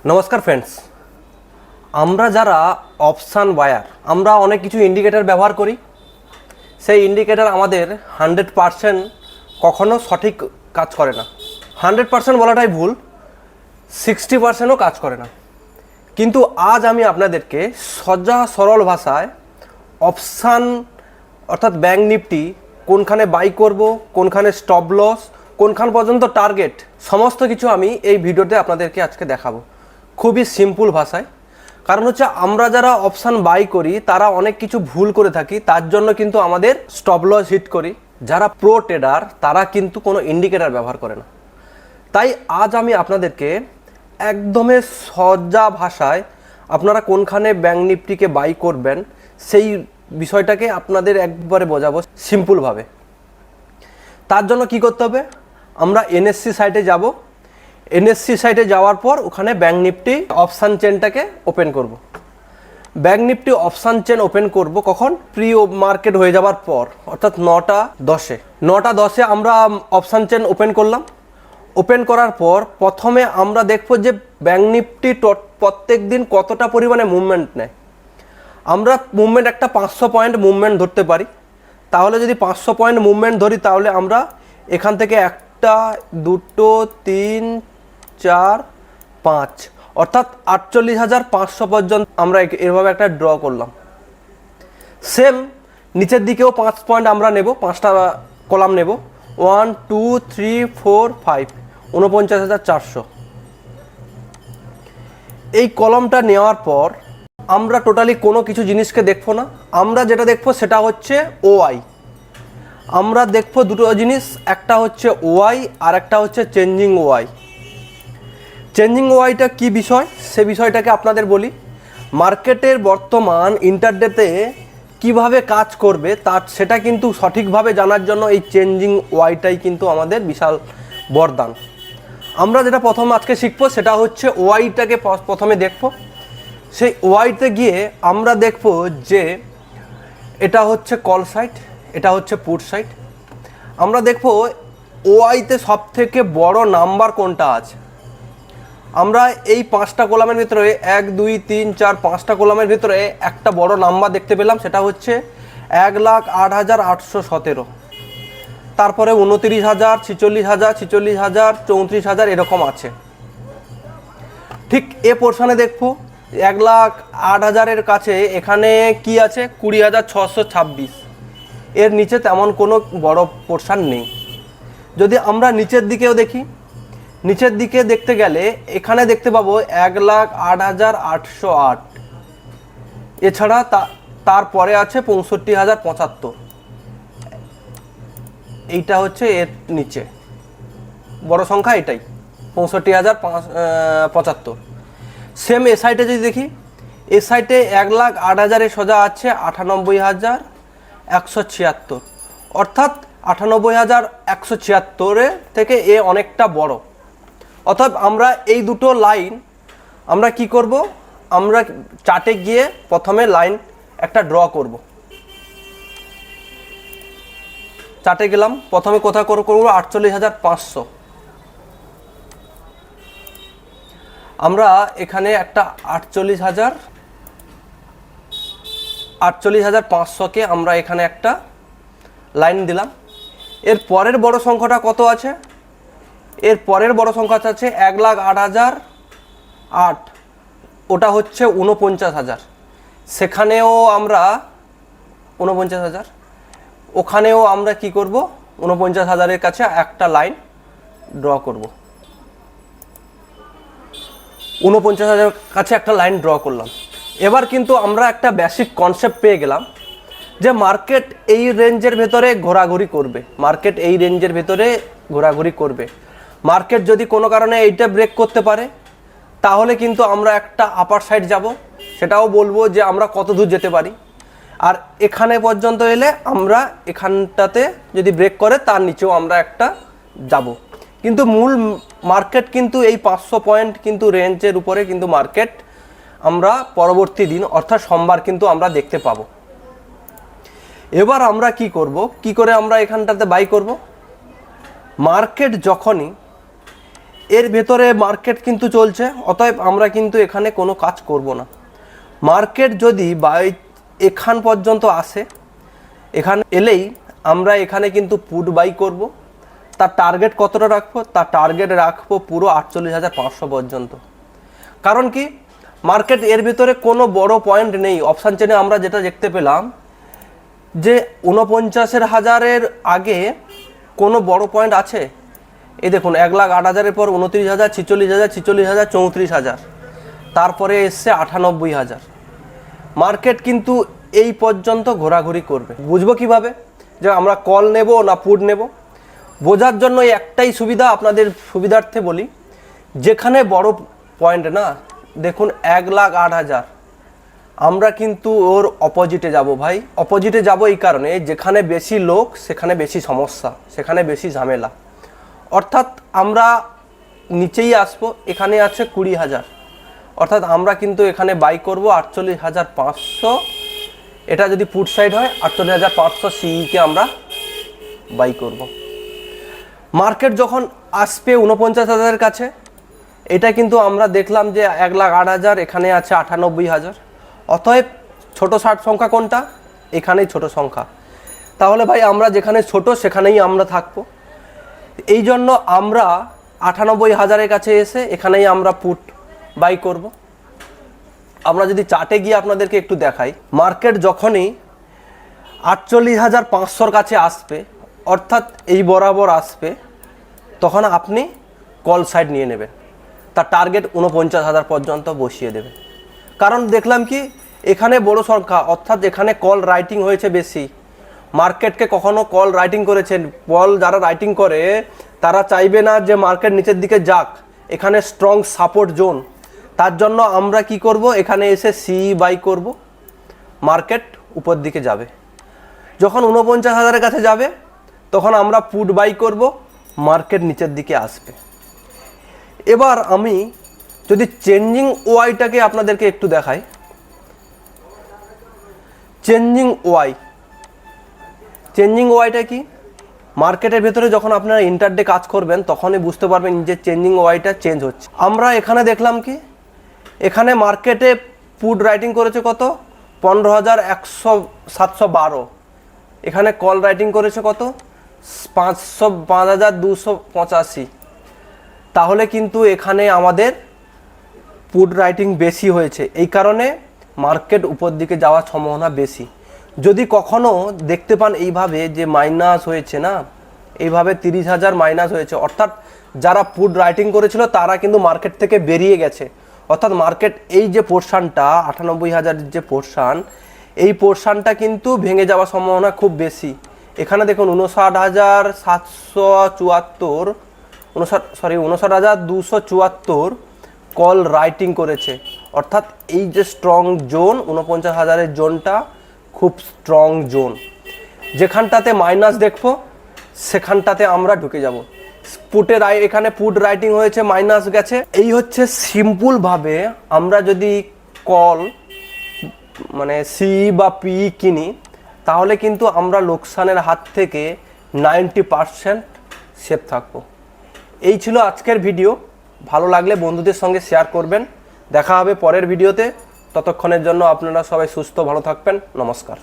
নমস্কার ফ্রেন্ডস, আমরা যারা অপশান বায়ার আমরা অনেক কিছু ইন্ডিকেটর ব্যবহার করি। সেই ইন্ডিকেটর আমাদের 100% কখনো সঠিক কাজ করে না। 100% বলাটাই ভুল, 60%ও কাজ করে না। কিন্তু আজ আমি আপনাদেরকে সোজা সরল ভাষায় অপশান অর্থাৎ ব্যাংক নিফটি কোনখানে বাই করব, কোনখানে স্টপ লস, কোনখান পর্যন্ত টার্গেট, সমস্ত কিছু আমি এই ভিডিওতে আপনাদেরকে আজকে দেখাবো খুবই সিম্পল ভাষায়। কারণ হচ্ছে আমরা যারা অপশান বাই করি তারা অনেক কিছু ভুল করে থাকি, তার জন্য কিন্তু আমাদের স্টপ লস হিট করি। যারা প্রো ট্রেডার তারা কিন্তু কোনো ইন্ডিকেটর ব্যবহার করে না। তাই আজ আমি আপনাদেরকে একদমই সহজা ভাষায় আপনারা কোনখানে ব্যাংক নিফটিকে বাই করবেন সেই বিষয়টাকে আপনাদের একবারে বোঝাবো সিম্পলভাবে। তার জন্য কি করতে হবে, আমরা এনএসসি সাইটে যাব। এনএসসি সাইটে যাওয়ার পর ওখানে ব্যাংক নিফটি অপশান চেনটাকে ওপেন করব। Bank Nifty option chain open করব কখন, প্রি মার্কেট হয়ে যাওয়ার পর, অর্থাৎ 9টা 10 আমরা অপশান চেন ওপেন করলাম। ওপেন করার পর প্রথমে আমরা দেখব যে ব্যাংক নিফটি প্রত্যেক দিন কতটা পরিমাণে মুভমেন্ট নেয়। আমরা মুভমেন্ট একটা 500 পয়েন্ট মুভমেন্ট ধরতে পারি। তাহলে যদি 500 পয়েন্ট মুভমেন্ট ধরি তাহলে আমরা এখান থেকে 1 2 3 4 5 অর্থাৎ 48,500 পর্যন্ত আমরা এভাবে একটা ড্র করলাম। সেম নিচের দিকেও 5 পয়েন্ট আমরা নেব, 5টা কলাম নেব, 1 2 3 4 5 49,400। এই কলমটা নেওয়ার পর আমরা টোটালি কোনো কিছু জিনিসকে দেখবো না। আমরা যেটা দেখবো সেটা হচ্ছে ওআই। আমরা দেখবো দুটো জিনিস, একটা হচ্ছে ওআই আর একটা হচ্ছে চেঞ্জিং ওআই। চেঞ্জিং ওআইটা কি বিষয় সে বিষয়টাকে আপনাদের বলি। মার্কেটের বর্তমান ইন্টারডেতে কিভাবে কাজ করবে তার সেটা কিন্তু সঠিকভাবে জানার জন্য এই চেঞ্জিং ওআইটাই কিন্তু আমাদের বিশাল বরদান। আমরা যেটা প্রথম আজকে শিখবো সেটা হচ্ছে ওআইটাকে প্রথমে দেখবো। সেই ওআইতে গিয়ে আমরা দেখব যে এটা হচ্ছে কল সাইট, এটা হচ্ছে পুট সাইট। আমরা দেখব ওআইতে সব থেকে বড় নাম্বার কোনটা আছে। আমরা এই 5টা কলামের ভিতরে 1 2 3 4 5টা কলামের ভিতরে একটা বড় নাম্বার দেখতে পেলাম, সেটা হচ্ছে 1,08,817। তারপরে 29,000, 46,000, 46,000, 34,000 এরকম আছে। ঠিক এ পোর্শনে দেখবো 1,08,000-এর কাছে এখানে কি আছে, 20,626। এর নিচে তেমন কোনো বড় পোর্শন নেই। যদি আমরা নিচের দিকেও দেখি, নিচের দিকে দেখতে গেলে এখানে দেখতে পাবো 1,08,808। এছাড়া তারপরে আছে 65,075। এইটা হচ্ছে এর নিচে বড় সংখ্যা, এটাই 65,075। সেম এ সাইটে যদি দেখি, এ সাইটে 1,08,000-এর সোজা আছে 98,176, অর্থাৎ 98,176 থেকে এ অনেকটা বড়। অর্থাৎ আমরা এই দুটো লাইন আমরা কি করব, আমরা চার্টে গিয়ে প্রথমে লাইন একটা ড্র করব। চার্টে গেলাম, প্রথমে কোথায় করব 48,500। আমরা এখানে একটা 48,500কে আমরা এখানে একটা লাইন দিলাম। এর পরের বড় সংখ্যাটা কত আছে, এর পরের বড় সংখ্যা আছে 1,08,008, ওটা হচ্ছে 49,000। সেখানেও আমরা 49,000, ওখানেও আমরা কি করব 49,000-এর কাছে একটা লাইন ড্র করব। 49,000-এর কাছে একটা লাইন ড্র করলাম। এবার কিন্তু আমরা একটা বেসিক কনসেপ্ট পেয়ে গেলাম যে মার্কেট এই রেঞ্জের ভেতরে ঘোরাঘুরি করবে, মার্কেট এই রেঞ্জের ভেতরে ঘোরাঘুরি করবে। মার্কেট যদি কোনো কারণে এইটা ব্রেক করতে পারে তাহলে কিন্তু আমরা একটা আপার সাইড যাব, সেটাও বলবো যে আমরা কত দূর যেতে পারি। আর এখানে পর্যন্ত এলে আমরা এখানটাতে যদি ব্রেক করে তার নিচেও আমরা একটা যাব। কিন্তু মূল মার্কেট কিন্তু এই 500 পয়েন্ট কিন্তু রেঞ্জের উপরে কিন্তু মার্কেট আমরা পরবর্তী দিন অর্থাৎ সোমবার কিন্তু আমরা দেখতে পাবো। এবার আমরা কি করব, কি করে আমরা এখানটাতে বাই করব। মার্কেট যখনই এর ভেতরে মার্কেট কিন্তু চলছে, অতএব আমরা কিন্তু এখানে কোনো কাজ করব না। মার্কেট যদি এখান পর্যন্ত আসে, এখানে এলেই আমরা এখানে কিন্তু পুট বাই করব। তার টার্গেট কতটা রাখবো? তার টার্গেট রাখবো পুরো 48,500 পর্যন্ত। কারণ কি, মার্কেট এর ভিতরে কোনো বড় পয়েন্ট নেই। অপশান চেনে আমরা যেটা দেখতে পেলাম যে 49,000 আগে কোনো বড় পয়েন্ট আছে? এই দেখুন 1,08,000 পর 29,000, 46,000, 46,000, 34,000, তারপরে এসছে 98,000। মার্কেট কিন্তু এই পর্যন্ত ঘোরাঘুরি করবে। বুঝবো কিভাবে যে আমরা কল নেব না পুট নেব? বোঝার জন্য একটাই সুবিধা, আপনাদের সুবিধার্থে বলি, যেখানে বড় পয়েন্ট না, দেখুন 1,08,000, আমরা কিন্তু ওর অপোজিটে যাব ভাই। অপোজিটে যাব এই কারণে, যেখানে বেশি লোক সেখানে বেশি সমস্যা, সেখানে বেশি ঝামেলা। অর্থাৎ আমরা নিচেই আসবো, এখানে আছে 20,000, অর্থাৎ আমরা কিন্তু এখানে বাই করব 48,500। এটা যদি পুট সাইড হয় 48,500 সিইকে আমরা বাই করব। মার্কেট যখন আসবে 49,000 কাছে, এটা কিন্তু আমরা দেখলাম যে 1,08,000, এখানে আছে 98,000। অতএব ছোট ষাট সংখ্যা কোনটা? এখানেই ছোট সংখ্যা। তাহলে ভাই আমরা যেখানে ছোট সেখানেই আমরা থাকবো। এই জন্য আমরা 98,000-এর কাছে এসে এখানেই আমরা পুট বাই করব। আমরা যদি চার্টে গিয়ে আপনাদেরকে একটু দেখাই, মার্কেট যখনই 48,500-র কাছে আসবে, অর্থাৎ এই বরাবর আসবে, তখন আপনি কল সাইড নিয়ে নেবেন। তার টার্গেট 49,000 পর্যন্ত বসিয়ে দেবেন। কারণ দেখলাম কি, এখানে বড় সংখ্যা, অর্থাৎ এখানে কল রাইটিং হয়েছে বেশি। মার্কেটকে কখনো কল রাইটিং করেছেন, কল যারা রাইটিং করে তারা চাইবে না যে মার্কেট নিচের দিকে যাক, এখানে স্ট্রং সাপোর্ট জোন। তার জন্য আমরা কি করব, এখানে এসে সি বাই করব, মার্কেট উপর দিকে যাবে। যখন 49,000-এর কাছে যাবে তখন আমরা পুট বাই করব, মার্কেট নিচের দিকে আসবে। এবার আমি যদি চেঞ্জিং ওয়াইটাকে আপনাদেরকে একটু দেখাই, চেঞ্জিং ওয়াইটা কি? মার্কেটের ভেতরে যখন আপনারা ইন্টারডে কাজ করবেন তখনই বুঝতে পারবেন যে চেঞ্জিং ওয়াইটা চেঞ্জ হচ্ছে। আমরা এখানে দেখলাম কি, এখানে মার্কেটে পুট রাইটিং করেছে কত? 15,712। এখানে কল রাইটিং করেছে কত? 5,285। তাহলে কিন্তু এখানে আমাদের পুট রাইটিং বেশি হয়েছে, এই কারণে মার্কেট উপর দিকে যাওয়ার সম্ভাবনা বেশি। যদি কখনো দেখতে পান এইভাবে যে মাইনাস হয়েছে না, এইভাবে 30,000 মাইনাস হয়েছে, অর্থাৎ যারা পুট রাইটিং করেছিল তারা কিন্তু মার্কেট থেকে বেরিয়ে গেছে। অর্থাৎ মার্কেট এই যে পোর্শনটা 98,000 যে পোর্শন, এই পোর্শনটা কিন্তু ভেঙে যাওয়ার সম্ভাবনা খুব বেশি। এখানে দেখুন 59,774, 59,274 কল রাইটিং করেছে। অর্থাৎ এই যে স্ট্রং জোন 49,000-এর জোনটা খুব স্ট্রং জোন। যেখানটাতে মাইনাস দেখবো সেখানটাতে আমরা ঢুকে যাব। এখানে পুট রাইটিং হয়েছে, মাইনাস গেছে। এই হচ্ছে সিম্পলভাবে আমরা যদি কল মানে সি বা পি কিনি, তাহলে কিন্তু আমরা লোকসানের হাত থেকে 90% সেফ থাকবো। এই ছিল আজকের ভিডিও। ভালো লাগলে বন্ধুদের সঙ্গে শেয়ার করবেন। দেখা হবে পরের ভিডিওতে। ততক্ষণের জন্য আপনারা সবাই সুস্থ ভালো থাকবেন। নমস্কার।